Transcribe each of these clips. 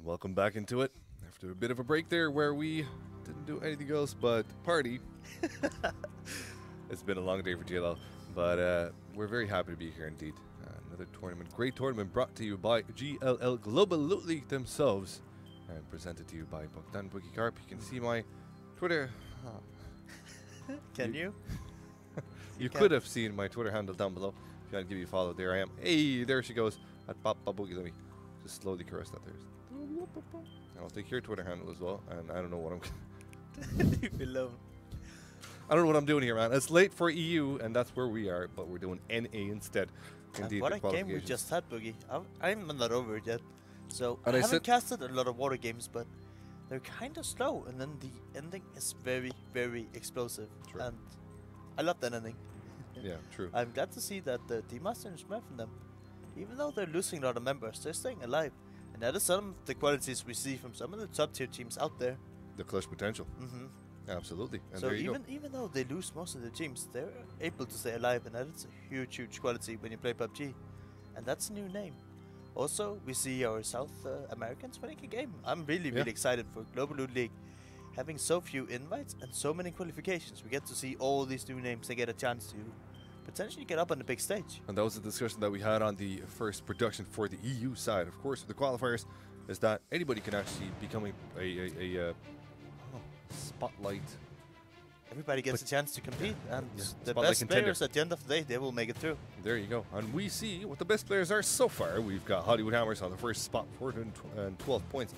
welcome back into it. After a bit of a break there where we didn't do anything else but party. It's been a long day for GLL, but we're very happy to be here indeed. Another tournament, great tournament brought to you by GLL Global Loot League themselves and presented to you by Bogdan Bukikarp. You can see my Twitter. Can you? You could have seen my Twitter handle down below. If you want to give you a follow, there I am. Hey, there she goes. At Papa Boogie. Let me just slowly caress that there. I'll take your Twitter handle as well, and I don't know what I'm. Leave me alone. I don't know what I'm doing here, man. It's late for EU, and that's where we are, but we're doing NA instead. Indeed, What a game we just had, Boogie. I'm not over it yet. So And I I haven't said- casted a lot of water games, but they're kind of slow, and then the ending is very, very explosive. True. And I love that ending. Yeah, true. I'm glad to see that the Master is from them. Even though they're losing a lot of members, they're staying alive. And that is some of the qualities we see from some of the top tier teams out there. The clutch potential. Mm-hmm. Absolutely. And So there you even though they lose most of their teams, they're able to stay alive, and that is a huge quality when you play PUBG. And that's a new name. Also, we see our South Americans winning a game. I'm really excited for Global Loot League. Having so few invites and so many qualifications, we get to see all these new names. They get a chance to potentially get up on the big stage. And that was the discussion that we had on the first production for the EU side. Of course, with the qualifiers, is that anybody can actually become a spotlight. Everybody gets a chance to compete, and the Spotlight best contender. players at the end of the day, they will make it through. There you go. And we see what the best players are so far. We've got Hollywood Hammers on the first spot, 412 points,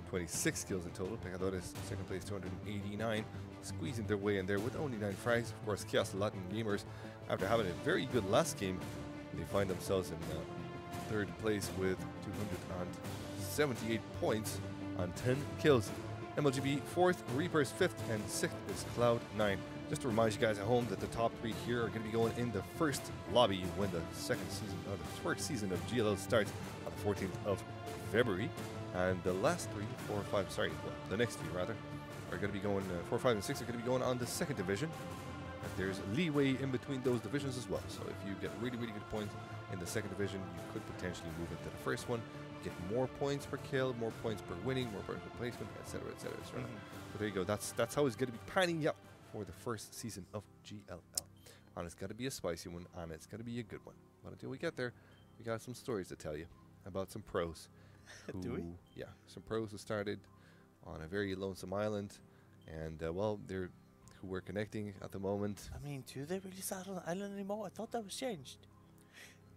26 kills in total. Pecadores, second place, 289, squeezing their way in there with only 9 frags. Of course, Chaos Latin Gamers, after having a very good last game, they find themselves in third place with 278 points on 10 kills. MLGB 4th, Reapers 5th, and 6th is Cloud9. Just to remind you guys at home that the top 3 here are going to be going in the first lobby when the first season of GLL starts on the 14th of February. And the last 3, 4, 5, sorry, well, the next 3 rather, are going to be going, 4, 5, and 6 are going to be going on the second division. And there's leeway in between those divisions as well. So if you get really good points in the second division, you could potentially move into the first one, get more points per kill, more points per winning, more points per placement, etc., etc., etc. But there you go. That's how it's going to be panning out for the first season of GLL. And it's got to be a spicy one, and it's going to be a good one. But until we get there, we got some stories to tell you about some pros. Do we? Yeah, some pros who started on a very lonesome island, and well, they're who we're connecting at the moment. I mean, do they really start on an island anymore? I thought that was changed.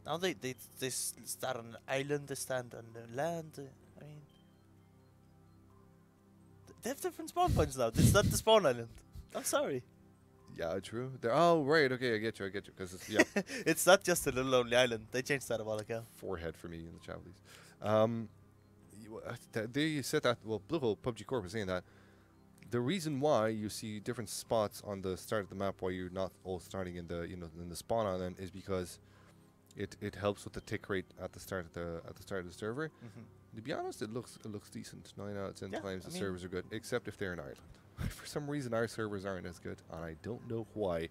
Now they start on an island, they stand on the land. I mean, they have different spawn points now. It's not the spawn island. I'm sorry. Yeah, true. They're, oh, right. Okay, I get you. Because it's, yeah. It's not just a little lonely island. They changed that a while ago. Forehead for me in the chat, please. They said that, well, Bluehole PUBG Corp is saying that the reason why you see different spots on the start of the map while you're not all starting in the in the spawn island is because it helps with the tick rate at the start of the server. To be honest, it looks decent. 9 out of 10 times the servers are good, except if they're in Ireland. For some reason, our servers aren't as good, and I don't know why.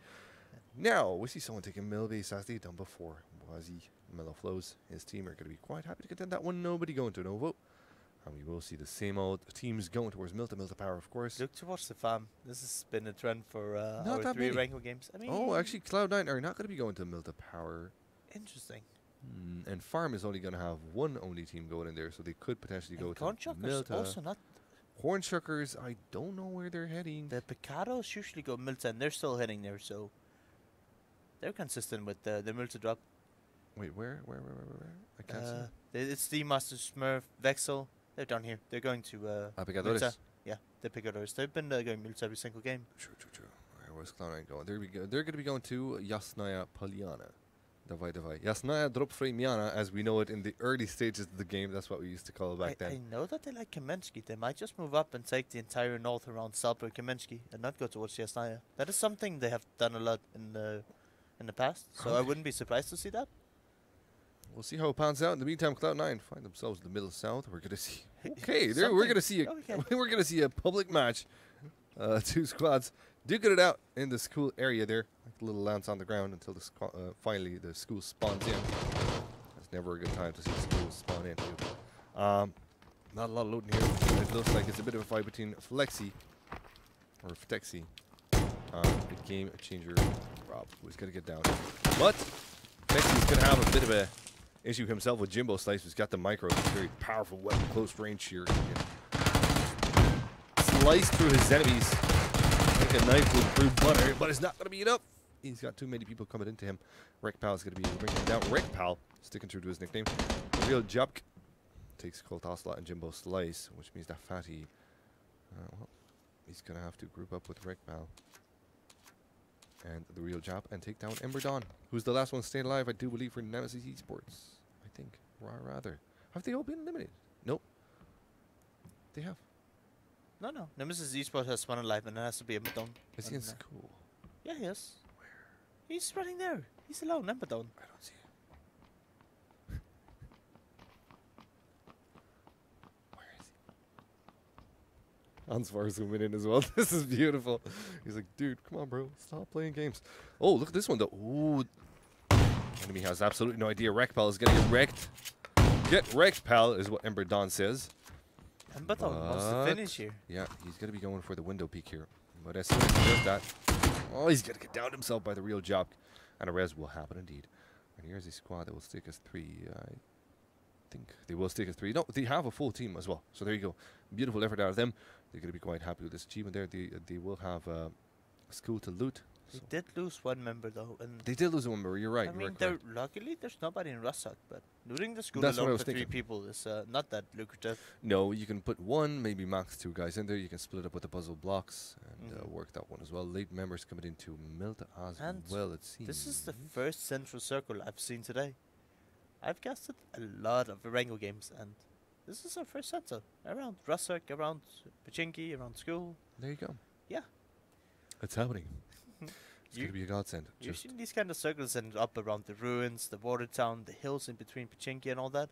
Now we see someone taking mill base as they done before. Wazi, Mellow Flows, his team are going to be quite happy to contend that one. Nobody going to Novo. And we will see the same old teams going towards Milta Power, of course. Look towards the farm. This has been a trend for Not our that 3 many. ranking games. I mean, Oh, actually, Cloud9 are not going to be going to Milta Power. interesting. And Farm is only going to have one only team going in there, so they could potentially go to Cornshuckers Milta. also not. Hornshuckers, I don't know where they're heading. The Picados usually go Milta, and they're still heading there, so they're consistent with the Milta drop. Wait, where? I can't see. It's the Master Smurf, Vexel. They're down here. They're going to Picadores. Milta. Yeah, the Picadores. They've been going Milta every single game. True. Where's Cloud9 going? There we go. They're going to be going to Jasnaya Poliana. Davai. Jasnaya Dropfremiana, as we know it in the early stages of the game. That's what we used to call it back I then. know that they like Kamensky. They might just move up and take the entire north around Salzburg, Kamensky, and not go towards Jasnaya. That is something they have done a lot in the past, so I wouldn't be surprised to see that. We'll see how it pans out. In the meantime, Cloud9 find themselves in the middle south. We're gonna see. Okay, there we're gonna see we're gonna see a public match. 2 squads duking it out in this cool area there, like a little lance on the ground until finally the school spawns in. That's never a good time to see the school spawn in. Not a lot of loot in here. It looks like it's a bit of a fight between Flexi or Ftexi. The game changer Rob, who's gonna get down. But Flexi's gonna have a bit of a issue himself with Jimbo Slice, who's got the micro, very powerful weapon, close range here. Slice through his enemies like a knife would through butter, but it's not gonna be enough. He's got too many people coming into him. Wreck Pal is gonna be bringing him down. Wreck Pal, sticking true to his nickname. The real Jupk takes Colt Ocelot and Jimbo Slice, which means that Fatty, well, he's gonna have to group up with Wreck Pal and the real Jap and take down Ember Dawn, who's the last one staying alive, I do believe, for Nemesis Esports. I think, rather. Have they all been eliminated? Nope. They have. No. Nemesis Esports has one alive, and it has to be Ember Dawn. Is he in school? Yeah, he is. Where? He's running there. He's alone, Ember Dawn. I don't see him. Where is he? Ansvar zooming in as well. This is beautiful. He's like, dude, come on, bro. Stop playing games. Oh, look at this one, though. Ooh. Enemy has absolutely no idea. Wreck Pal is going to get wrecked. Get wrecked, pal, is what Ember Dawn says. Ember Dawn wants to finish here. Yeah, he's going to be going for the window peek here. But as soon as he does that, oh, he's going to get down himself by the real job. And a res will happen indeed. And here's a squad that will stick as 3. I think they will stick as 3. No, they have a full team as well. So there you go. Beautiful effort out of them. They're going to be quite happy with this achievement there. They will have a school to loot. They did lose one member though, and they did lose one member. You're right. I mean, luckily there's nobody in Russak, but looting the school alone for 3 people is not that lucrative. No, you can put 1, maybe max 2 guys in there. You can split up with the puzzle blocks and work that one as well. Late members coming into Milta as well. It seems this is the first central circle I've seen today. I've casted a lot of Varango games, and this is our first center around Russak, around Pachinki, around school. There you go. Yeah, it's happening. It's going to be a godsend. You've seen these kind of circles end up around the ruins, the water town, the hills in between Pachinki and all that.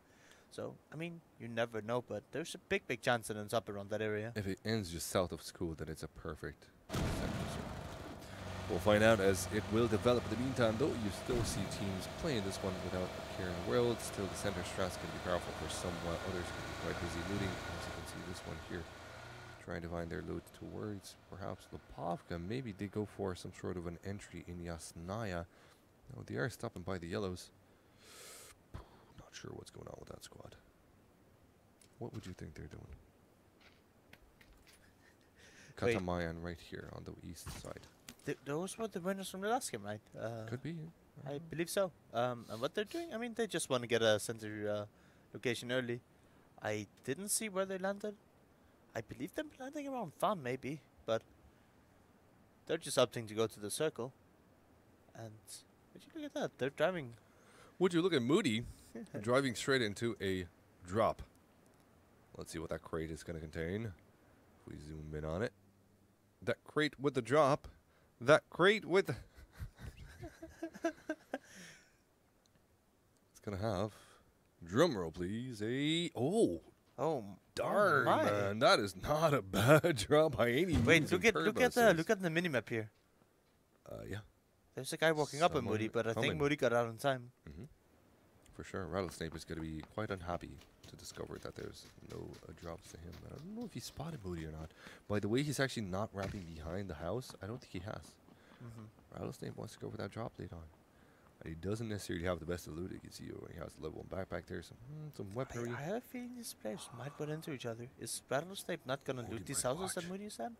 So, I mean, you never know, but there's a big chance it ends up around that area. If it ends just south of school, then it's a perfect sector. We'll find out as it will develop. In the meantime, though, you still see teams playing this one without a care in the world. Still, the center strat's going to be powerful for some, while others can be quite busy looting. As you can see, this one here, trying to find their loot towards perhaps Lipovka. Maybe they go for some sort of an entry in Yasnaya. No, they are stopping by the yellows. Not sure what's going on with that squad. What would you think they're doing? Katamayan right here on the east side. Those were the winners from the last game, right? Could be. I believe so. And what they're doing, I mean, they just want to get a center location early. I didn't see where they landed. I believe them landing around farm maybe, but they're just opting to go to the circle. And would you look at that? They're driving. Would you look at Moody driving straight into a drop? Let's see what that crate is going to contain. If we zoom in on it, that crate with the drop, that crate with. It's going to have. Drum roll, please. Oh, darn, man! That is not a bad drop by any means. Wait, look at the minimap here. Yeah. There's a guy walking up on Moody, but I think Moody got out in time. For sure, Rattlesnake is going to be quite unhappy to discover that there's no drops to him. I don't know if he spotted Moody or not. By the way, he's actually not wrapping behind the house. I don't think he has. Rattlesnake wants to go for that drop lead on. He doesn't necessarily have the best of loot. You can see he has the level 1 backpack there, some weaponry. I have a feeling these players might run into each other. Is Rattlesnake not gonna loot these houses that Moody said?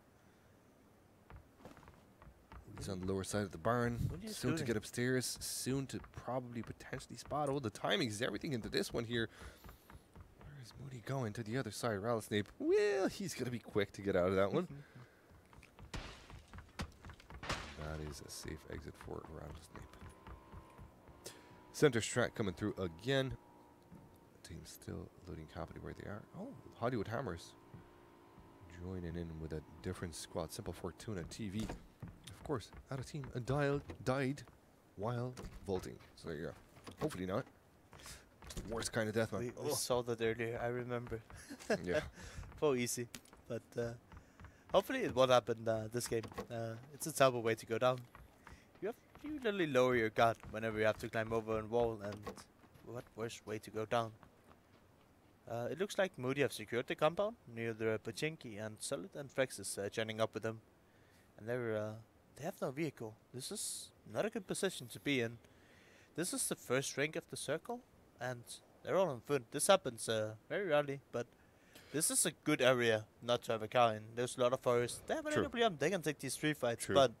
He's on the lower side of the barn. Soon to get upstairs. Soon to probably potentially spot. Oh, the timing is everything into this one here. Where is Moody going? To the other side. Rattlesnake. Well, he's gonna be quick to get out of that one. That is a safe exit for Rattlesnake. Center strat coming through again. Team still looting happily where they are. Oh, Hollywood Hammers joining in with a different squad. Simple Fortuna TV. Of course, out of team. Died while vaulting. So there you go. Hopefully not. Worst kind of death, man. We saw that earlier. I remember. Yeah. So easy. But hopefully it won't happen this game. It's a terrible way to go down. You literally lower your guard whenever you have to climb over a wall, and what worse way to go down? It looks like Moody have secured the compound near the Pachinki, and Solid and Frex is joining up with them. And they have no vehicle. This is not a good position to be in. This is the first rank of the circle, and they're all on foot. This happens very rarely, but this is a good area not to have a car in. There's a lot of forests. They have an AWM. They can take these 3 fights, but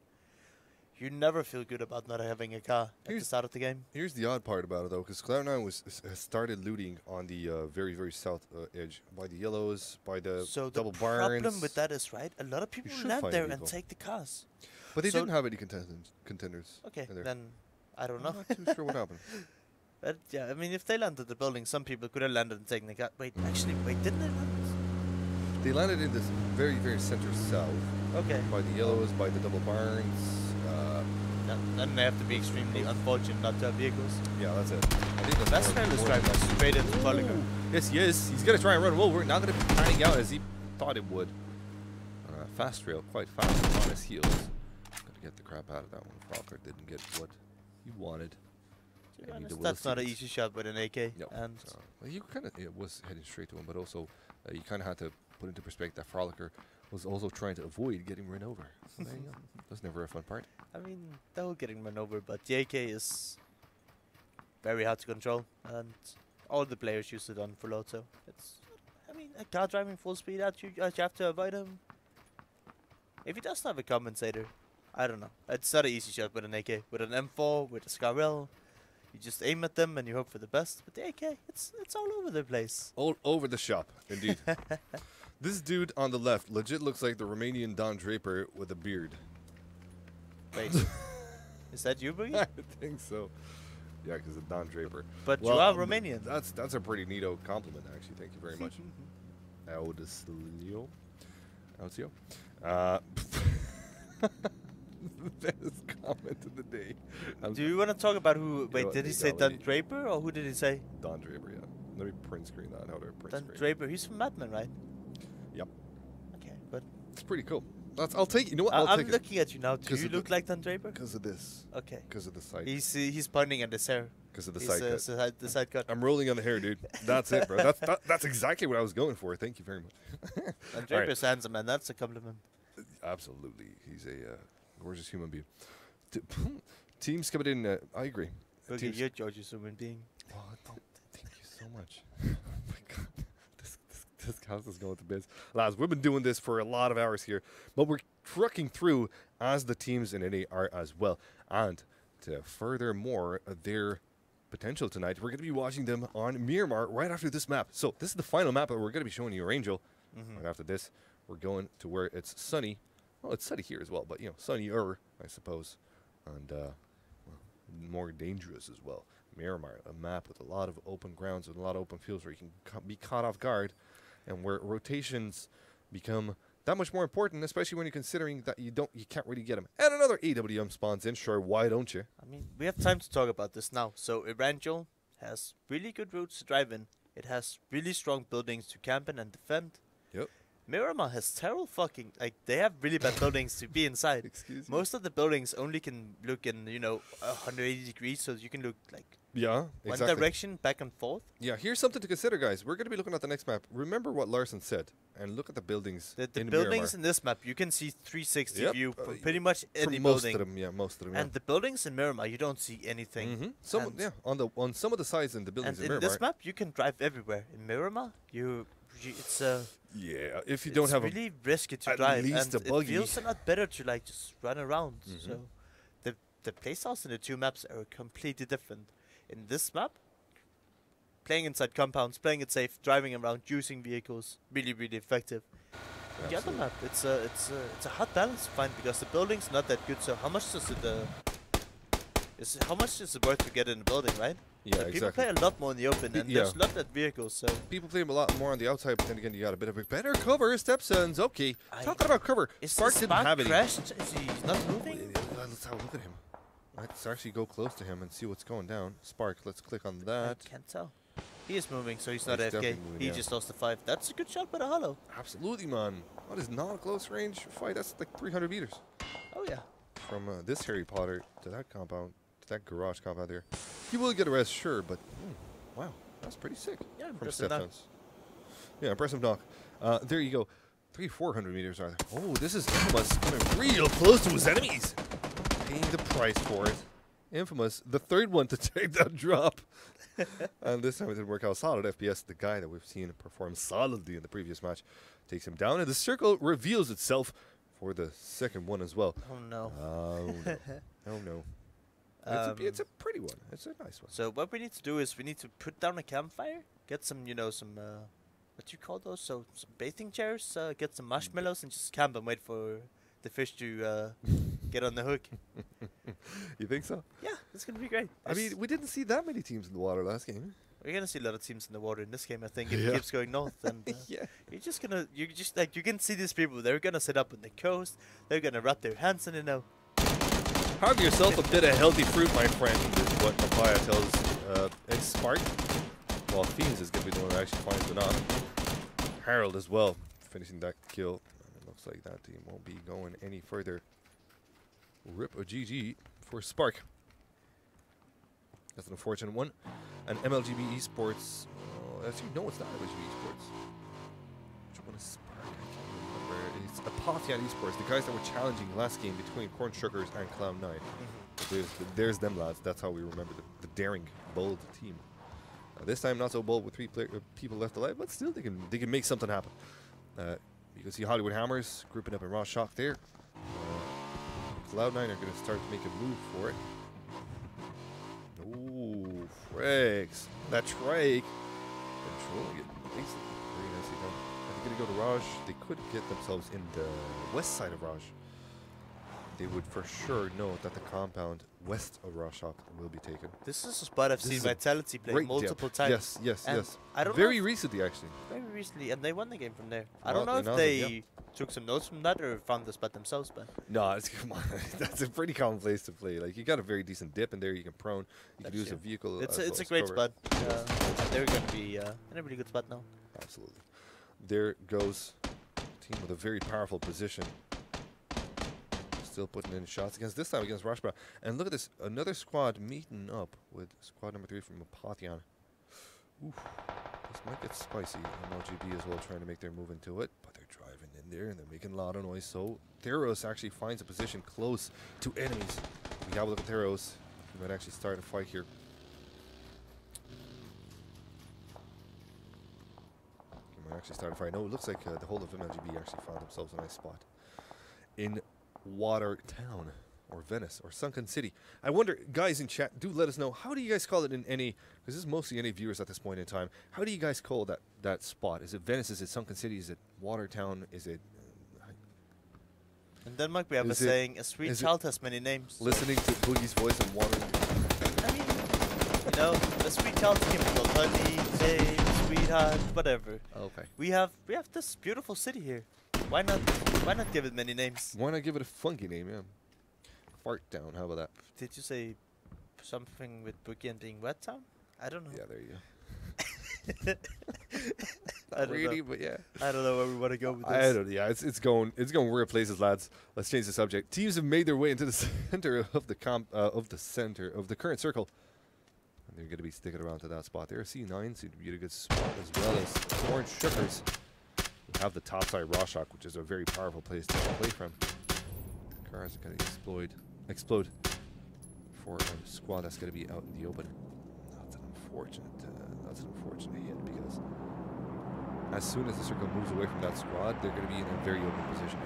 you never feel good about not having a car at the start of the game. Here's the odd part about it, though, because Cloud9 has started looting on the very, very south edge, by the yellows, by the double barns. The problem with that is, right, a lot of people land there and take the cars. But they didn't have any contenders. Okay, then I don't know. I'm not too sure what happened. But yeah, I mean, if they landed the building, some people could have landed and taken the car. Wait, didn't they land? They landed in this very, very center south. Okay. By the yellows, by the double barns. Then they have to be extremely unfortunate not to have vehicles. Yeah, that's it. I think that's is driving straight into Polygon. Yes, he is. He's going to try and run. Well, we're not going to be panning out as he thought it would. Fast rail, quite fast on his heels. Got to get the crap out of that one. Frogger didn't get what he wanted. That's not an easy shot with an AK. No. And well, you kind of was heading straight to him, but also you kind of had to put into perspective that Frolicker was also trying to avoid getting run over. So there you go. That's never a fun part. I mean, the whole getting run over, but the AK is very hard to control, and all the players use it on full auto. It's, I mean, a car driving full speed out, you have to avoid him. If he doesn't have a compensator, I don't know. It's not an easy shot with an AK. With an M4, with a GLL, you just aim at them and you hope for the best. But the AK, it's all over the place. All over the shop, indeed. This dude on the left legit looks like the Romanian Don Draper with a beard. Wait, is that you, Boogie? I think so. Yeah, because of Don Draper. But you are Romanian. That's a pretty neato compliment, actually. Thank you very much. Audislio. Best comment of the day. Do you want to talk about who? Wait, did he say Don Draper or who did he say? Don Draper, yeah. Let me print screen that. How do I print Don screen? Draper, he's from Madman, right? Yep. Okay, but it's pretty cool. I'll take. You know what? I'm looking at you now. Do you look like Don Draper? Because of this. Okay. Because of the side. He's pointing at his hair. Because of the side cut. The side cut. I'm rolling on the hair, dude. That's it, bro. That's exactly what I was going for. Thank you very much. Don Draper's handsome, man. That's a compliment. Absolutely, he's a gorgeous human being. Teams coming in. I agree. Boogie, you're a gorgeous human being. Oh, thank you so much. Oh my God. This house is going to biz. Lads, we've been doing this for a lot of hours here, but we're trucking through as the teams in NA are as well. And to furthermore their potential tonight, we're going to be watching them on Miramar right after this map. So this is the final map that we're going to be showing you, Angel. Right after this, we're going to where it's sunny. Well, it's sunny here as well, but, you know, sunnier, I suppose. And well, more dangerous as well. Miramar, a map with a lot of open grounds and a lot of open fields where you can be caught off guard, and where rotations become that much more important, especially when you're considering that you can't really get them. And another AWM spawns in. Sure, why don't you? I mean, we have time to talk about this now. So Evangel has really good routes to drive in. It has really strong buildings to camp in and defend. Yep. Miramar has terrible fucking, like, they have really bad buildings to be inside. Excuse me? Most of the buildings only can look in, 180 degrees, so you can look, like, yeah, exactly. one direction, back and forth. Yeah, here's something to consider, guys. We're going to be looking at the next map. Remember what Larson said, and look at the buildings The in buildings Miramar. in this map, you can see 360 Yep. view from pretty much any most building. of them, yeah, most of them. And the buildings in Miramar, you don't see anything. On some of the sides in the buildings And in in Miramar. this map, you can drive everywhere. In Miramar, it's yeah, if you don't have really risky to at drive, least and a buggy. it feels a lot better to like just run around. So the playstyles in the two maps are completely different. In this map, playing inside compounds, playing it safe, driving around, using vehicles, really effective. In the other map, it's a hard balance to find because the building's not that good. So how much does it how much is it worth to get in the building, right? Yeah, People exactly. play a lot more in the open, and there's a lot of vehicles. So people play a lot more on the outside, but then again, you got a bit of a better cover. Stepsons, okay. Talking about cover, Spark didn't have any. Crashed? Is he not moving? Let's have a look at him. Let's actually go close to him and see what's going down. Spark, let's click on that. I can't tell. He is moving, so he's not He's AFK. definitely moving, He yeah. just lost the 5. That's a good shot by the hollow. Absolutely, man. That is not a close range fight. That's like 300 meters. Oh, yeah. From this Harry Potter to that compound, to that garage compound there. He will get a rest, sure, but wow, that's pretty sick. Yeah, from impressive. Stepsons. Yeah, impressive knock. There you go. 400 meters are there. Oh, this is Infamous coming real close to his enemies. Paying the price for it. Infamous, the third one to take that drop. And this time it didn't work out. Solid FPS. The guy that we've seen perform solidly in the previous match takes him down. And the circle reveals itself for the second one as well. Oh, no. Oh, no. Oh, no. It's a pretty one. It's a nice one. So what we need to do is we need to put down a campfire, get some, you know, some, what do you call those? So some bathing chairs, get some marshmallows and just camp and wait for the fish to get on the hook. You think so? Yeah, it's going to be great. I mean, we didn't see that many teams in the water last game. We're going to see a lot of teams in the water in this game, I think, if it keeps going north. And Yeah. you're just like, you can see these people, they're going to sit up on the coast, they're going to wrap their hands in it now. Have yourself a bit of healthy fruit, my friend, is what Papaya tells X-Spark. Well, Fiends is going to be the one that actually finds the knock. Harold as well, finishing that kill. And it looks like that team won't be going any further. Rip a GG for Spark. That's an unfortunate one. And MLGB Esports, actually, no, it's not MLGB Esports. Which one is Spark? I can't remember. It's Apotheon Esports, the guys that were challenging last game between Corn Sugars and Cloud9. There's them lads. That's how we remember the daring, bold team. This time not so bold with three people left alive, but still they can make something happen. You can see Hollywood Hammers grouping up in Raw Shock there. Cloud9 are going to start to make a move for it. Ooh, Frags. That trike. Controlling it. Very nicely done. Are they going to go to Raj? They could get themselves in the west side of Raj. They would for sure know that the compound west of Rashok will be taken. This is a spot I've seen Vitality play multiple times. Yes. I don't very know recently, actually. Very recently, and they won the game from there. I don't know if they took some notes from that or found the spot themselves, but no, come on, that's a pretty common place to play. Like you got a very decent dip in there. You can prone. You can use a vehicle. It's a great spot. They're going to be in a really good spot now. Absolutely. There goes a team with a very powerful position. Still putting in shots against this time against Rashba. And look at this, another squad meeting up with squad number 3 from Apotheon. Oof, this might get spicy. MLGB as well trying to make their move into it, but they're driving in there and they're making a lot of noise. So Theros actually finds a position close to enemies. We have a look at Theros. He might actually start a fight here. He might actually start a fight. No, it looks like the whole of MLGB actually found themselves a nice spot in Water Town or Venice or Sunken City. I wonder, guys in chat, do let us know, how do you guys call it in any, because this is mostly any viewers at this point in time, how do you guys call that spot? Is it Venice? Is it Sunken City? Is it Water Town? Is it in Denmark we have a saying, a sweet child has many names. Listening to Boogie's voice and water. I mean, you know, a sweet child can be called honey, babe, sweetheart, whatever. Okay. We have this beautiful city here. Why not give it many names? Why not give it a funky name, yeah. Fart Town, how about that? Did you say something with Boogie and being Wet Town? I don't know. Yeah, there you go. I don't really, know. but yeah. I don't know where we want to go with this. I don't. Yeah, it's going weird places, lads. Let's change the subject. Teams have made their way into the center of the current circle, and they're going to be sticking around to that spot there. C9 seem to be a good spot as well as Orange Sugars. We have the top side Rorschach, which is a very powerful place to play from. Cars are going to explode for a squad that's going to be out in the open. That's an unfortunate hit because as soon as the circle moves away from that squad, they're going to be in a very open position.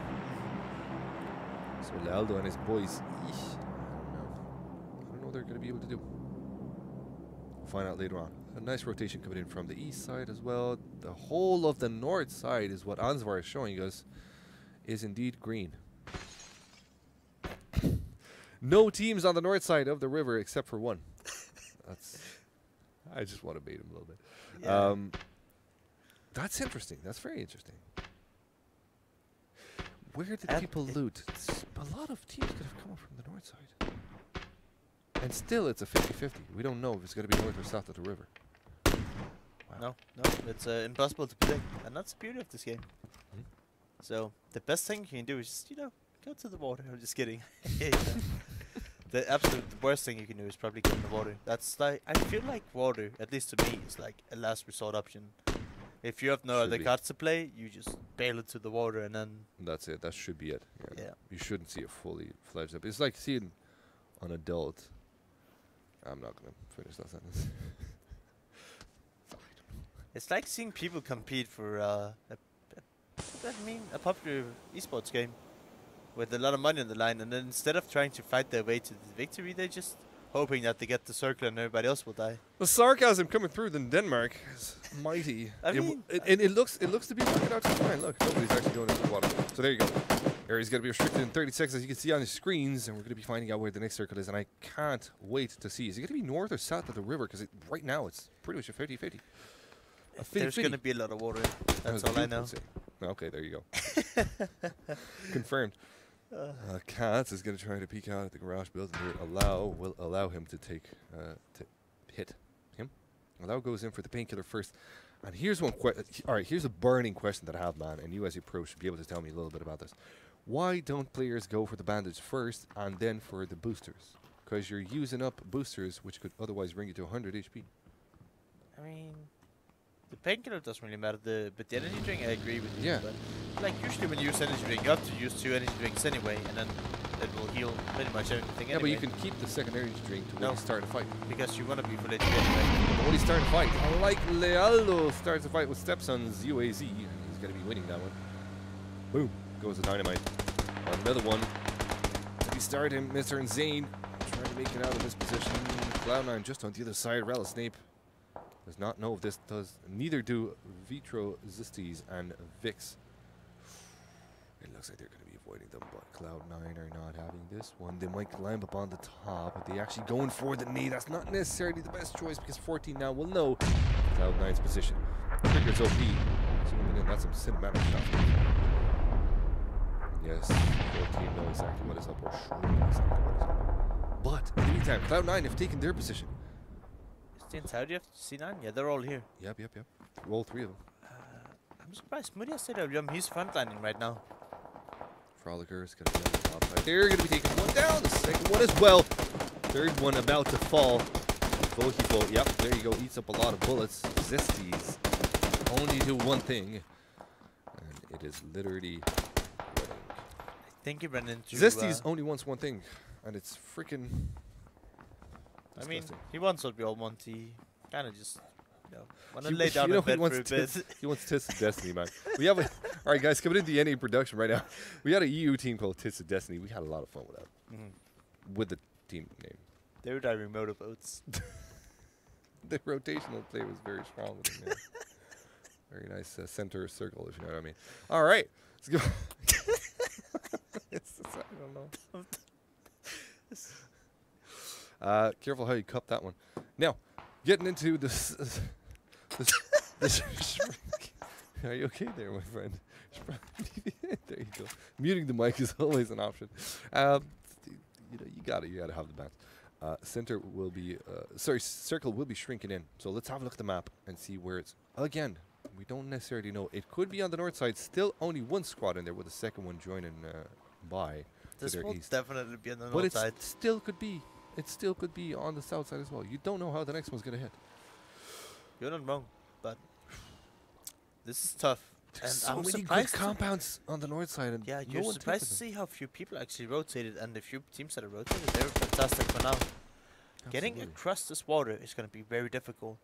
So Laldo and his boys, I don't know what they're going to be able to do. We'll find out later on. A nice rotation coming in from the east side as well. The whole of the north side is what Ansvar is showing us is indeed green. No teams on the north side of the river except for one. I just want to bait him a little bit. Yeah. That's interesting. That's very interesting. Where did people loot? A lot of teams could have come up from the north side. And still, it's a 50-50. We don't know if it's going to be north or south of the river. Wow. No, it's impossible to predict. And that's the beauty of this game. Hmm? So, the best thing you can do is just, go to the water. I'm just kidding. The absolute worst thing you can do is probably get in the water. That's like, I feel like water, at least to me, is like a last resort option. If you have no Should other be. cards to play, you just bail into the water and then. That's it. That should be it. Yeah. You shouldn't see a fully fledged up. It's like seeing an adult. I'm not going to finish that sentence. It's like seeing people compete for a popular esports game with a lot of money on the line, and then instead of trying to fight their way to the victory, they're just hoping that they get the circle and everybody else will die. The sarcasm coming through in Denmark is mighty. It looks to be working out just fine. Look, nobody's actually going into the water. So there you go. Area's going to be restricted in 30 seconds, as you can see on the screens, and we're going to be finding out where the next circle is, and I can't wait to see. Is it going to be north or south of the river? Because right now it's pretty much a 50-50. There's going to be a lot of water. That's all I know. Okay, there you go. Confirmed. Katz is going to try to peek out at the garage building here. Will allow him to hit him. Allow goes in for the painkiller first. And here's one Alright, here's a burning question that I have, man, and you as a pro should be able to tell me a little bit about this. Why don't players go for the bandage first and then for the boosters? Because you're using up boosters which could otherwise bring you to 100 HP. I mean, the painkiller doesn't really matter, but the energy drink, I agree with you. Yeah. But like usually when you use energy drink, you have to use 2 energy drinks anyway, and then it will heal pretty much everything. Yeah, anyway. but you can keep the second energy drink to when you start a fight. Because you want to be full HP anyway. But when you start a fight, unlike Lealdo starts a fight with Stepson's UAZ, he's going to be winning that one. Boom, goes the dynamite. Another one. He started him, Mr. Insane, trying to make it out of this position. Cloud9 just on the other side. Relic Snape does not know if this does. Neither do Vitro, Zistes, and Vix. It looks like they're going to be avoiding them, but Cloud9 are not having this one. They might climb up on the top, but they actually going for the knee. That's not necessarily the best choice because 14 now will know Cloud9's position. Triggers OP. Zooming in, that's some cinematic stuff. Yes, 14 know exactly what is up, or should know exactly what is up. But in the meantime, Cloud9 have taken their position. Is the entirety of C9? Yeah, they're all here. Yep. All 3 of them. I'm surprised. Moody has CWM, he's frontlining right now. Frolickers going to be on the top side. They're going to be taking one down. The second one as well. Third one about to fall. Vohivo, yep, there you go. Eats up a lot of bullets. Zesties only do one thing. And it is literally winning. I think he ran into... Zesties only wants one thing. And it's freaking... I mean, he wants what we all want. He kind of just... want to lay down in bed for a bit. He wants Tits of Destiny, man. We have alright guys, coming into the NA production right now. We had a EU team called Tits of Destiny. We had a lot of fun with that. With the team name. They were diving motorboats. The rotational play was very strong with them, yeah. Very nice center circle, if you know what I mean. Alright, let's go. I don't know. Careful how you cup that one. Now, getting into this shrink. Are you okay there, my friend? There you go. Muting the mic is always an option. You gotta have the bounce. Center will be, circle will be shrinking in. So let's have a look at the map and see where it's. Again, we don't necessarily know. It could be on the north side. Still only one squad in there with the second one joining by. This will east. definitely be on the But north it side. still could be. It still could be on the south side as well. You don't know how the next one's gonna hit. You're not wrong, but this is tough. There's and so I'm many good surprised compounds on the north side, and yeah, no you're one surprised to took them. see how few people actually rotated, and the few teams that are rotated, they're fantastic for now. Getting Absolutely. across this water is going to be very difficult.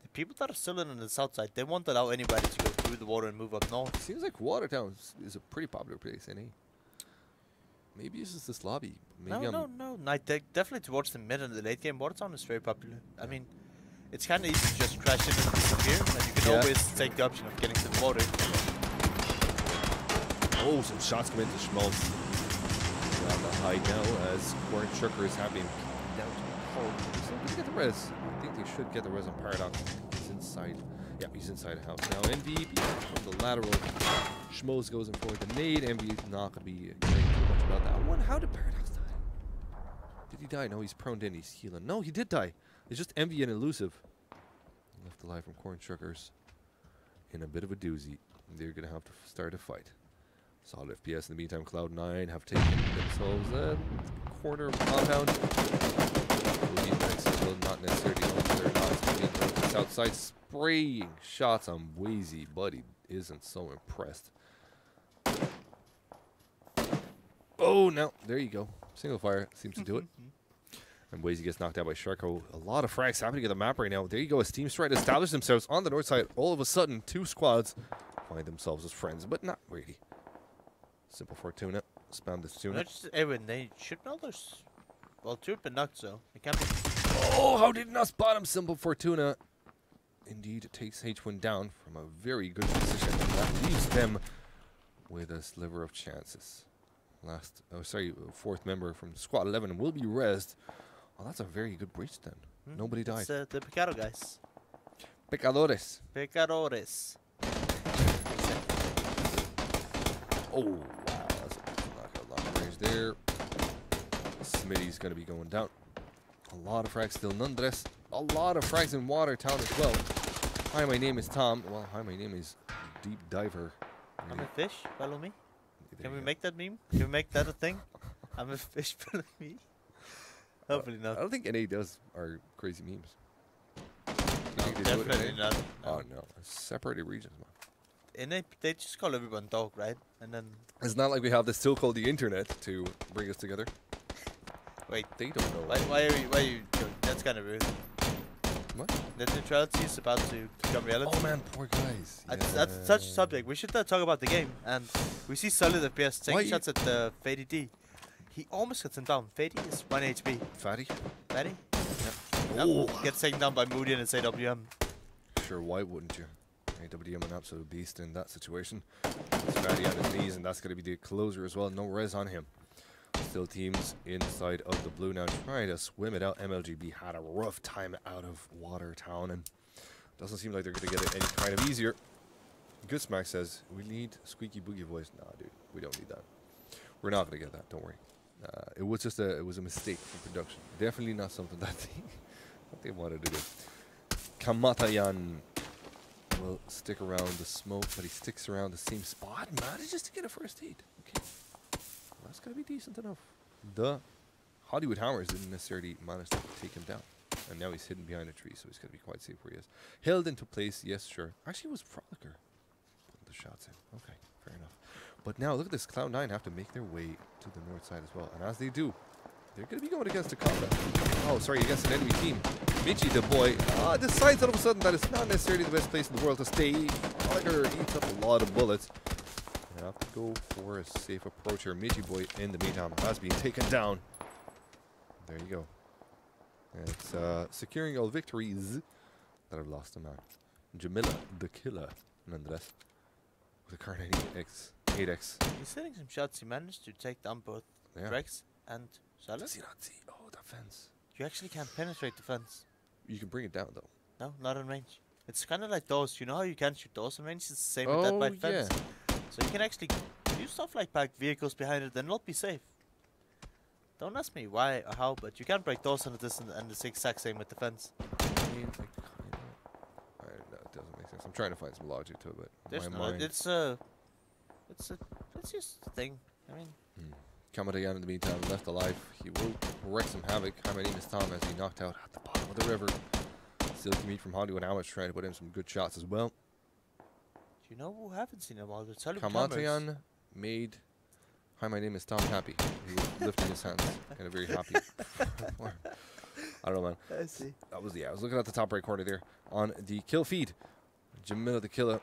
The people that are still in on the south side, they won't allow anybody to go through the water and move up north. Seems like Watertown is a pretty popular place, eh? Maybe it's just this lobby. Maybe No. Definitely towards the mid and the late game, Watertown is very popular. I mean, it's kind of easy to just crash in and disappear, and you can always take the option of getting to the water. Oh, some shots come into Schmaltz. On the high now as Warren Chuckers have been down to the hole. Did they get the res? I think they should get the res on Paradox. He's inside. Yeah, he's inside the house now. MVP from the lateral. Schmoes goes in for the nade. MVP is not going to be caring too much about that one. How did Paradox die? Did he die? No, he's prone in. He's healing. No, he did die. It's just Envy and Elusive. Left alive from Corn Chuckers. In a bit of a doozy. They're going to have to start a fight. Solid FPS. In the meantime, Cloud9 have taken themselves a corner of compound. Will not necessarily know whether or not it's being this outside spraying shots on Wazy, but he isn't so impressed. Oh, no. There you go. Single fire seems to do it. And Wazy gets knocked out by Sharko. A lot of frags happening on the map right now. There you go. As teams try to establish themselves on the north side, all of a sudden, two squads find themselves as friends, but not really. Simple Fortuna. Spam this tuna. They should know there's... Well, two have been knocked, so it can't be... Oh, how did not spot him? Simple Fortuna. Indeed, it takes H1 down from a very good position. And that leaves them with a sliver of chances. Fourth member from Squad 11 will be rezzed. Oh, that's a very good breach then. Nobody died. It's the Picado guys. Pecadores. Pecadores. Oh, wow. That's a long range there. Smitty's going to be going down. A lot of frags still. Nonetheless, a lot of frags in Watertown as well. Hi, my name is Tom. Well, hi, my name is Deep Diver. I'm a fish. Follow me. Can we make that meme? Can we make that a thing? I'm a fish. Follow me. Hopefully not. I don't think NA does our crazy memes. No, definitely not. No. Oh, no. Separated regions, man. They just call everyone dog, right? And then... It's not like we have this tool called the internet to bring us together. Wait. They don't know. Why are you joking? That's kind of rude. What? Net neutrality is about to become reality. Oh man, poor guys. That's such a subject. We should talk about the game. And we see solid FPS taking shots at the Fady D. He almost gets him down. Fady is 1 HP. Fatty? Fatty? Yep. Oh. Yep. Gets taken down by Moody and it's AWM. Sure, why wouldn't you? AWM an absolute beast in that situation. It's Fatty on his knees, and that's going to be the closer as well. No res on him. Still teams inside of the blue now trying to swim it out. MLGB had a rough time out of Watertown, and doesn't seem like they're going to get it any kind of easier. Good Smack says, we need squeaky boogie voice. Nah, dude, we don't need that. We're not going to get that, don't worry. It was just a mistake from production. Definitely not something that they wanted to do. Kamatayan will stick around the smoke, but he sticks around the same spot. Manages to get a first aid. Okay. That's going to be decent enough. The Hollywood Hammers didn't necessarily manage to take him down. And now he's hidden behind a tree, so he's going to be quite safe where he is. Held into place, yes, sure. Actually, it was Frolicker putting the shots in. Okay, fair enough. But now, look at this. Cloud9 have to make their way to the north side as well. And as they do, they're going to be going against a combat. Oh, sorry, against an enemy team. Michi, the boy, decides all of a sudden that it's not necessarily the best place in the world to stay. Frolicker eats up a lot of bullets. They have to go for a safe approach here. Michi boy, in the meantime, has been taken down. There you go. It's securing all victories that have lost a man. Jamila, the killer, nonetheless, with a current 8x. He's hitting some shots. He managed to take down both Rex and Salah. Does he not see? Oh, that fence. You actually can't penetrate the fence. You can bring it down, though. No, not in range. It's kind of like those. You know how you can't shoot those in range? It's the same with that white fence. So you can actually do stuff like park vehicles behind it and not be safe. Don't ask me why or how, but you can't break doors on the distance and the exact same with the fence. I mean, like, that doesn't make sense. I'm trying to find some logic to it, but there's no, it's just a thing. I mean, Kamadayan in the meantime left alive. He will wreak some havoc. Hi, my name is Tom, as he knocked out at the bottom of the river. Still can meet from Hollywood Hammers trying to put in some good shots as well. Do you know who haven't seen him all the time? Kamatayan made hi, my name is Tom happy. He was lifting his hands in a very happy I don't know, man. I see. That was I was looking at the top right corner there on the kill feed. Jamila the killer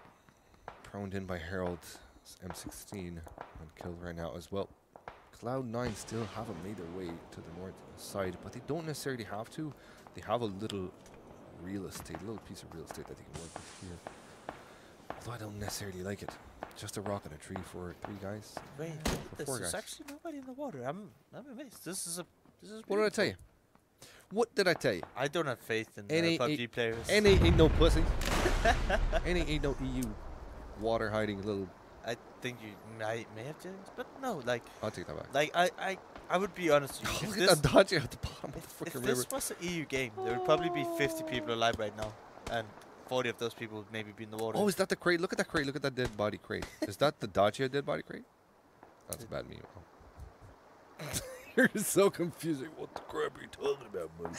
proned in by Harold M16 and killed right now as well. Cloud9 still haven't made their way to the north side, but they don't necessarily have to. They have a little real estate, a little piece of real estate that they can work with here. Although I don't necessarily like it. Just a rock and a tree for 3 guys. Wait, there's actually nobody in the water. I'm amazed. This is what did I tell you? What did I tell you? I don't have faith in PUBG players. NA ain't no pussy. NA ain't no EU water hiding little. I think you may have to, but no, like. I'll take that back. Like I would be honest with you. Look at that dodgy at the bottom of the freaking river. If this was an EU game, there would probably be 50 people alive right now, and 40 of those people would maybe be in the water. Oh, is that the crate? Look at that crate. Look at that dead body crate. Is that the Dacia dead body crate? That's a bad meme. Oh. You're so confusing. What the crap are you talking about, buddy?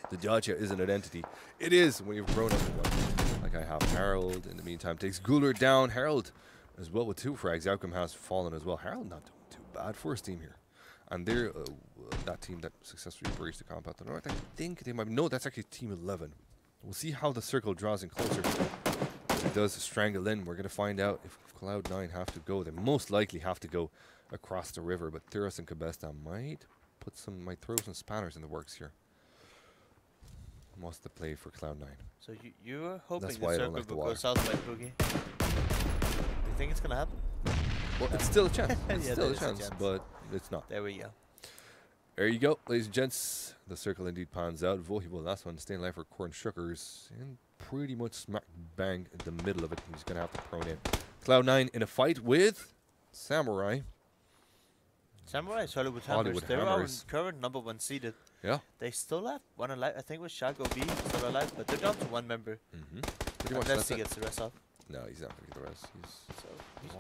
The Dacia isn't an entity. It is when you've grown up with one. Like I have Harold. In the meantime, takes Guler down. Harold as well with 2 frags. Outcome has fallen as well. Harold not doing too bad. First team here. And they're that team that successfully breached the compound. The North, I think they might. No, that's actually Team 11. We'll see how the circle draws in closer. If it does strangle in, we're going to find out if Cloud9 have to go. They most likely have to go across the river, but Thuros and Cabesta might throw some spanners in the works here. What's the play for Cloud9? So you were hoping That's the why I don't circle like the would go water. south by Boogie. You think it's gonna happen? Well, it's still a chance. It's Yeah, still there a is a chance, chance. but it's not. There we go. There you go, ladies and gents. The circle indeed pans out. Vohibol, last one, staying alive for Corn Shuckers. And pretty much smack bang in the middle of it. He's going to have to prone in. Cloud9 in a fight with Samurai. Samurai is Hollywood Hollywood Hammers. They're our Hammers. current #1 seeded. Yeah. They still have one alive. I think it was Shago B still alive, but they're down to 1 member. Pretty much Unless that's he it. gets the rest off. No, he's not going to get the rest. So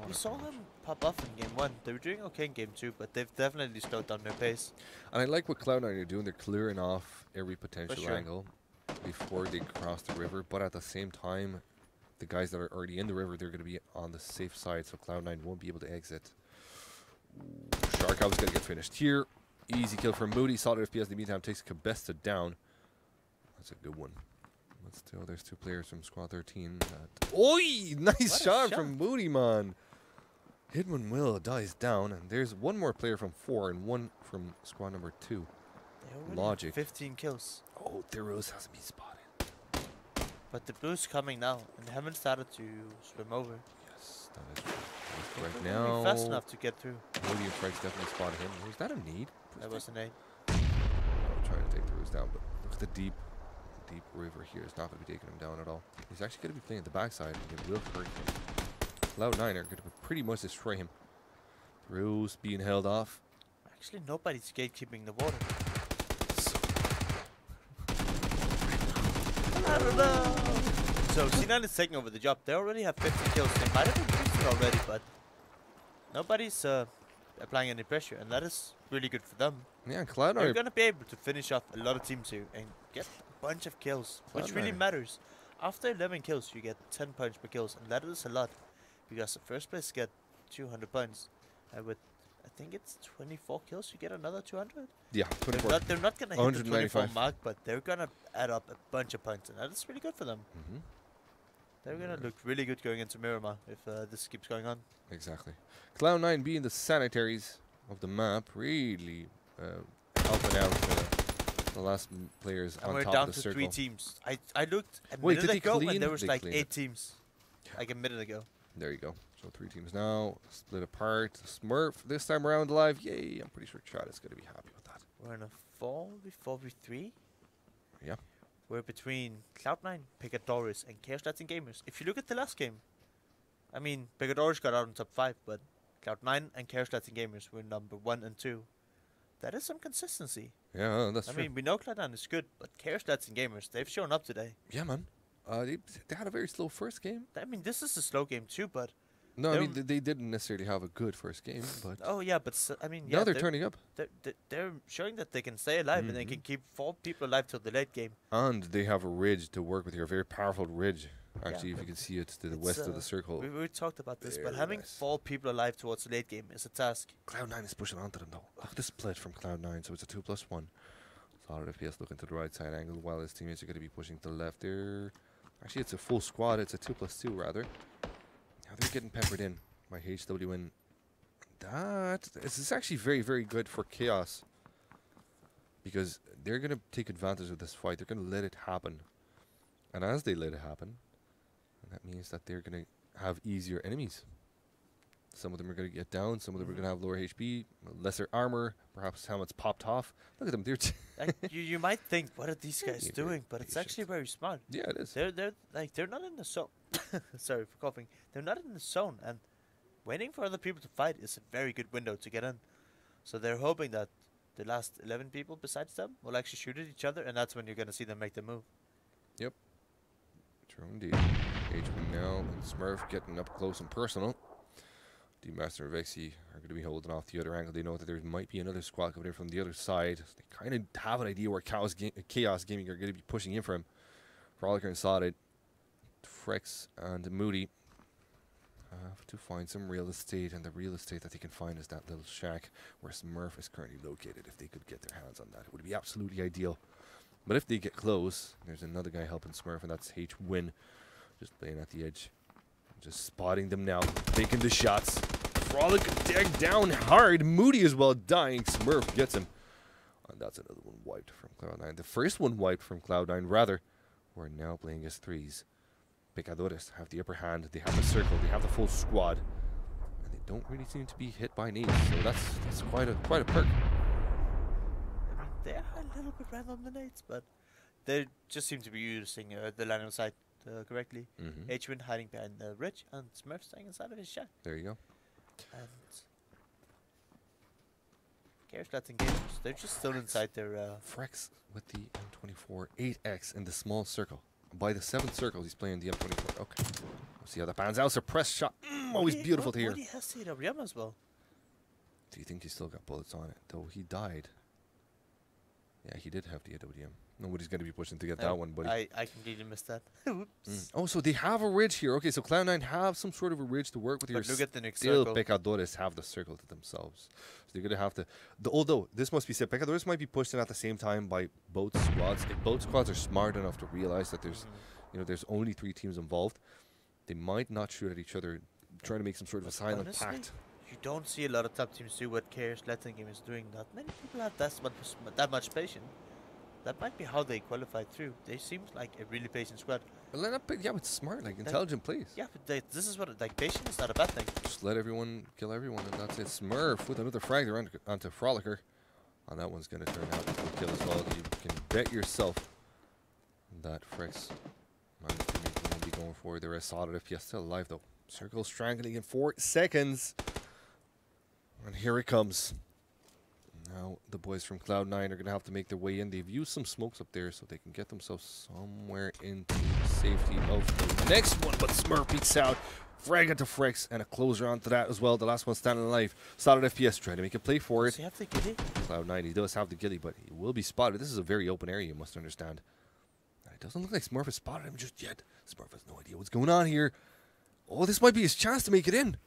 we saw them pop off in game 1. They were doing okay in game 2, but they've definitely slowed down their pace. And I like what Cloud9 are doing. They're clearing off every potential sure. angle before they cross the river. But at the same time, the guys that are already in the river, they're going to be on the safe side, so Cloud9 won't be able to exit. Shark House going to get finished here. Easy kill from Moody. Solid FPS in the meantime takes Cabesta down. That's a good one. But still, there's 2 players from Squad 13. Oi! Nice shot from Moody, man. Hitman Will dies down, and there's 1 more player from 4 and 1 from Squad number 2. They already Logic. have 15 kills. Oh, Theros hasn't been spotted. But the blue's coming now, and they haven't started to swim over. Yes, that is true. They're Right gonna now, be fast enough to get through. Moody and Frank's definitely spotted him. Was that a need? That was an 8. I'm trying to take Theros down, but look at the deep river here. It's not going to be taking him down at all. He's actually going to be playing the backside, and it will hurt him. Cloud9 are going to pretty much destroy him. Theros being held off. Actually, nobody's gatekeeping the water. I don't know. So C9 is taking over the job. They already have 50 kills. They might have been boosted already, but nobody's applying any pressure, and that is really good for them. Yeah, Cloud9 They're are going to be able to finish off a lot of teams here and get a bunch of kills, which really Cloud9. matters. After 11 kills, you get 10 points per kills, and that is a lot, because the first place get 200 points, and with I think it's 24 kills, you get another 200. Yeah, 24. They're not going to hit the 24 195. mark, but they're going to add up a bunch of points, and that is really good for them. They're going to look really good going into Miramar if this keeps going on. Exactly. Cloud9 being the sanitaries of the map, really helping out the last players And on we're top down of the to circle. 3 teams. I looked a Wait, minute did they ago, clean? and there was They like cleaned 8 it. teams, like a minute ago. There you go. So 3 teams now, split apart. Smurf this time around alive. Yay, I'm pretty sure Chad is going to be happy with that. We're in a 4v3. Yeah. We're between Cloud9, Picadores, and Chaos Latin Gamers. If you look at the last game, I mean, Picadores got out in top 5, but Cloud9 and Chaos Latin Gamers were number 1 and 2. That is some consistency. Yeah, that's I true. mean, we know Cloud9 is good, but Chaos Latin Gamers, they've shown up today. Yeah, man. They had a very slow first game. I mean, this is a slow game too, but... No, I mean, they didn't necessarily have a good first game, but Oh, yeah, but, I mean, now yeah, they're turning up. they're showing that they can stay alive, and they can keep 4 people alive till the late game. And they have a ridge to work with here, a very powerful ridge. Actually, if but you can see it to the it's, west of the circle. We talked about this, but Very having nice. 4 people alive towards the late game is a task. Cloud9 is pushing onto them, though. Look at the split from Cloud9, so it's a 2+1. Solid FPS looking to the right side angle, while his teammates are going to be pushing to the left there. Actually, it's a full squad. It's a 2+2, rather. Now they're getting peppered in by HWN. This is actually very, very good for Chaos, because they're going to take advantage of this fight. They're going to let it happen. And as they let it happen, that means that they're going to have easier enemies. Some of them are going to get down. Some of them are going to have lower HP, lesser armor. Perhaps helmets popped off. Look at them. They're Like, you might think, what are these guys Very doing? But it's patient. actually very smart. yeah, it is. They're not in the zone. Sorry for coughing. They're not in the zone, and waiting for other people to fight is a very good window to get in. So they're hoping that the last 11 people besides them will actually shoot at each other, and that's when you're going to see them make the move. Yep. True indeed. HP now and Smurf getting up close and personal. D-Master and Vexy are going to be holding off the other angle. They know that there might be another squad coming in from the other side. They kind of have an idea where Chaos Gaming are going to be pushing in for him. Frolicker and Sodded, Frex and Moody have to find some real estate, and the real estate that they can find is that little shack where Smurf is currently located. If they could get their hands on that, it would be absolutely ideal. But if they get close, there's another guy helping Smurf, and that's H-Win, just playing at the edge. Just spotting them now, taking the shots. Frolic tagged down hard. Moody as well dying. Smurf gets him. And that's another one wiped from Cloud9. The first one wiped from Cloud9, rather. We're now playing as threes. Pecadores have the upper hand. They have the circle. They have the full squad. And they don't really seem to be hit by nades. So that's quite a perk. I mean, they are a little bit random, the nades, but they just seem to be using the line of sight correctly. H-Win hiding behind the ridge, and Smurf staying inside of his shack. There you go. And Chaos Latin Gamers, they're just still inside their... Frex with the M24 8X in the small circle. By the 7th circle, he's playing the M24. Okay. We'll see how that pans out. Suppressed shot. Always beautiful to hear. He has CWM as well. Do you think he still got bullets on it? Though he died. Yeah, he did have the AWM. Nobody's going to be pushing to get that one, buddy. I completely missed that. Whoops. Oh, so they have a ridge here. Okay, so Cloud9 have some sort of a ridge to work with here. But look at the next Still, circle. Pecadores have the circle to themselves. So they're going to have to... although, this must be said, Pecadores might be pushed in at the same time by both squads. If both squads are smart enough to realize that there's, there's only 3 teams involved, they might not shoot at each other, trying to make some sort of a silent Honestly, pact. you don't see a lot of top teams do what Chaos Latin Game is doing. Not many people have that much patience. That might be how they qualified through. They seem like a really patient squad. Well, yeah, it's smart, like intelligent plays. Yeah, but this is what patience is not a bad thing. Just let everyone kill everyone, and that's it. Smurf with another frag there onto Frolicker. And that one's going to turn out to a kill as well. You can bet yourself that Frex won't be going for the rest. Solid FPS still alive though. Circle strangling in 4 seconds. And here it comes. Now the boys from Cloud9 are going to have to make their way in. They've used some smokes up there so they can get themselves somewhere into safety of the next one. But Smurf peeks out. Frag into Frex and a closer onto that as well. The last one standing alive. Solid FPS trying to make a play for it. Does he have the ghillie? Cloud9, he does have the ghillie, but he will be spotted. This is a very open area, you must understand. And it doesn't look like Smurf has spotted him just yet. Smurf has no idea what's going on here. Oh, this might be his chance to make it in.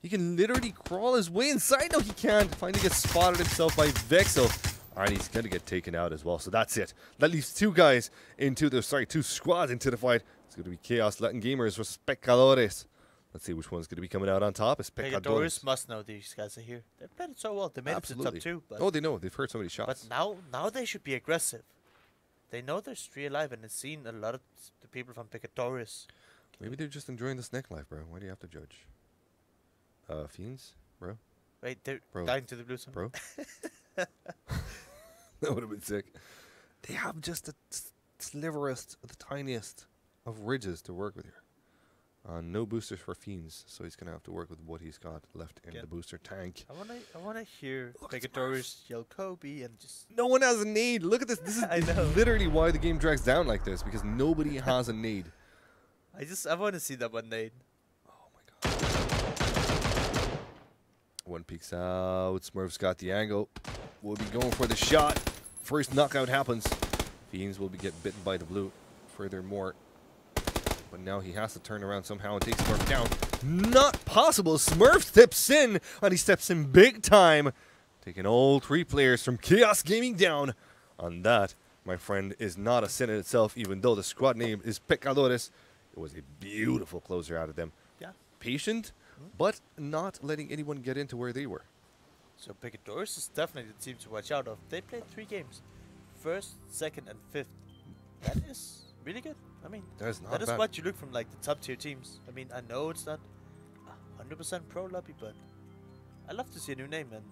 He can literally crawl his way inside. No, he can't. Finally gets spotted himself by Vexel. And he's going to get taken out as well. So that's it. That leaves 2 guys into the, 2 squads into the fight. It's going to be Chaos Latin Gamers versus Pecadores. Let's see which one's going to be coming out on top. It's Pecadores must know these guys are here. They played it so well. They made it to top 2. But they know. They've heard so many shots. But now they should be aggressive. They know there's 3 alive, and they've seen a lot of the people from Pecadores. Maybe they're just enjoying the snack life, bro. Why do you have to judge? Fiends, bro. Wait, they're dying to the blue zone. Bro. That would have been sick. They have just the sliverest, the tiniest of ridges to work with here. No boosters for Fiends, so he's going to have to work with what he's got left in the booster tank. I wanna hear Pecadores yell Kobe and just... No one has a nade. Look at this. This is literally why the game drags down like this, because nobody has a nade. I want to see that one nade. Oh my god. One peeks out. Smurf's got the angle. We'll be going for the shot. First knockout happens. Fiends will be getting bitten by the blue. Furthermore, but now he has to turn around somehow and take Smurf down. Not possible. Smurf steps in, and he steps in big time, taking all 3 players from Chaos Gaming down. And that, my friend, is not a sin in itself, even though the squad name is Pecadores. It was a beautiful closer out of them. Yeah. Patient, but not letting anyone get into where they were. So Pecadores is definitely the team to watch out of. They played 3 games. 1st, 2nd, and 5th. That is really good. I mean, that is what you look from like the top tier teams. I mean, I know it's not 100% pro lobby, but I love to see a new name. And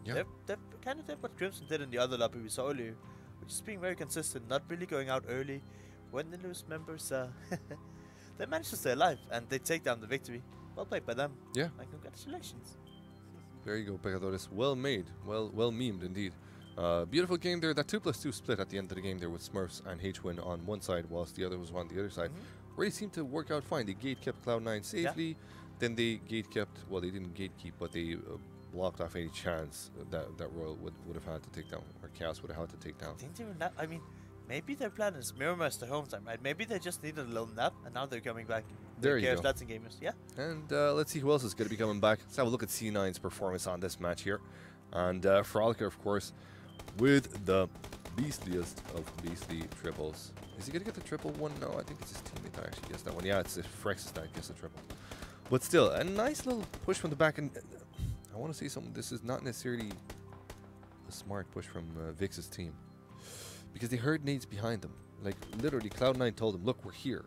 they've kind of did what Crimson did in the other lobby we saw earlier, which is being very consistent, not really going out early. When they lose members, they manage to stay alive and they take down the victory. Well played by them. Yeah. And congratulations. There you go, Pecadores. Well made. Well memed indeed. Beautiful game there. That 2+2 split at the end of the game there with Smurfs and H-Win on one side whilst the other was on the other side. Really seemed to work out fine. The gate kept Cloud9 safely. then they gate-kept, well, they didn't gate-keep, but they blocked off any chance that Royal would have had to take down, or Chaos would have had to take down. I think they were not, I mean, maybe their plan is Miramar's their home time, right? Maybe they just needed a little nap, and now they're coming back. There you go. Lads and gamers, yeah. And let's see who else is going to be coming back. Let's have a look at C9's performance on this match here. And Froliker, of course, with the beastliest of beastly triples. Is he going to get the triple one? No, I think it's his teammate that actually gets that one. Yeah, it's Frexus that gets the triple. But still, a nice little push from the back. And I want to see something. This is not necessarily a smart push from Vix's team, because they heard nades behind them. Like, literally, Cloud9 told them, look, we're here.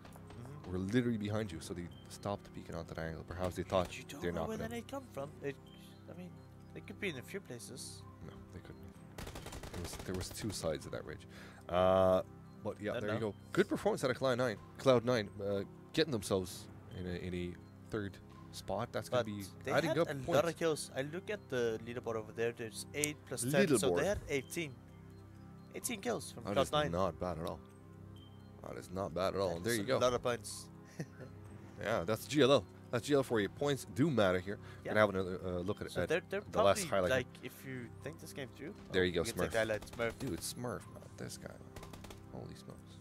We're literally behind you. So they stopped peeking onto the angle. Perhaps they thought they're not where going they come from. I mean, they could be in a few places. No, they couldn't. There was two sides of that ridge. But yeah, there you go. Good performance out of Cloud9. Getting themselves in a third spot. That's going to be adding up points. They had a lot of kills. I look at the leaderboard over there. There's 8 plus 10. So they had 18. 18 kills from Cloud9. That is not bad at all. That is not bad at all. And there you go. A lot of points. Yeah, that's GLL. That's GLL for you. Points do matter here. Yeah. Gonna have another look at, so they're the last highlight. Like, if you think this game through, there you go, Smurf. Smurf. Guy like Smurf. Dude, Smurf, man. This guy, man. Holy smokes.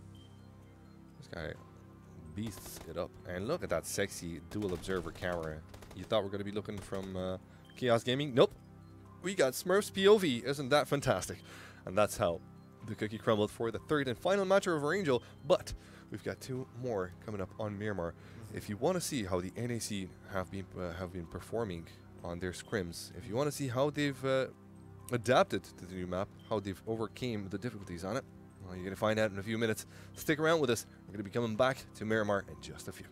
This guy beasts it up. And look at that sexy dual observer camera. You thought we're going to be looking from Chaos Gaming? Nope. We got Smurf's POV. Isn't that fantastic? And that's how the cookie crumbled for the third and final match of our Angel. But we've got 2 more coming up on Miramar. If you want to see how the NAC have been performing on their scrims, if you want to see how they've adapted to the new map, how they've overcame the difficulties on it, well, you're going to find out in a few minutes. Stick around with us. We're going to be coming back to Miramar in just a few.